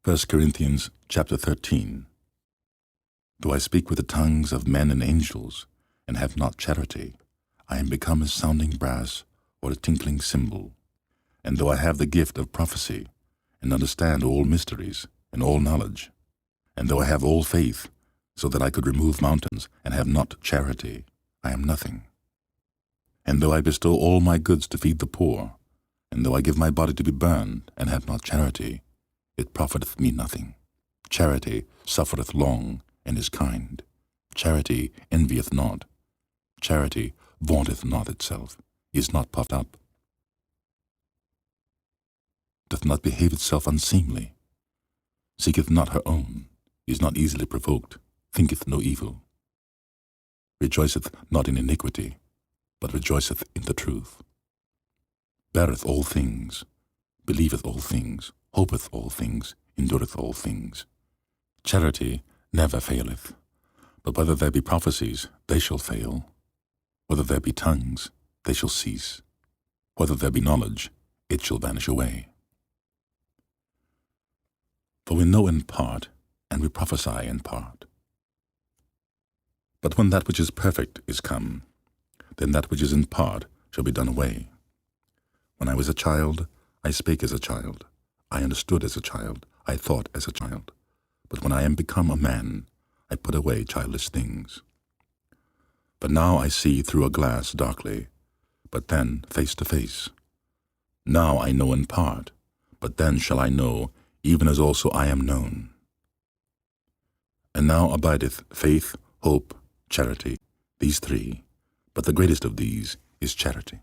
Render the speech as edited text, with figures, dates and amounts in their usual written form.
1 Corinthians chapter 13. Though I speak with the tongues of men and angels, and have not charity, I am become a sounding brass or a tinkling cymbal. And though I have the gift of prophecy, and understand all mysteries and all knowledge, and though I have all faith, so that I could remove mountains, and have not charity, I am nothing. And though I bestow all my goods to feed the poor, and though I give my body to be burned, and have not charity, it profiteth me nothing. Charity suffereth long, and is kind. Charity envieth not. Charity vaunteth not itself, is not puffed up, doth not behave itself unseemly, seeketh not her own, is not easily provoked, thinketh no evil, rejoiceth not in iniquity, but rejoiceth in the truth, beareth all things, believeth all things, hopeth all things, endureth all things. Charity never faileth, but whether there be prophecies, they shall fail. Whether there be tongues, they shall cease. Whether there be knowledge, it shall vanish away. For we know in part, and we prophesy in part. But when that which is perfect is come, then that which is in part shall be done away. When I was a child, I spake as a child, I understood as a child, I thought as a child. But when I am become a man, I put away childish things. But now I see through a glass darkly, but then face to face. Now I know in part, but then shall I know, even as also I am known. And now abideth faith, hope, charity, these three, but the greatest of these is charity.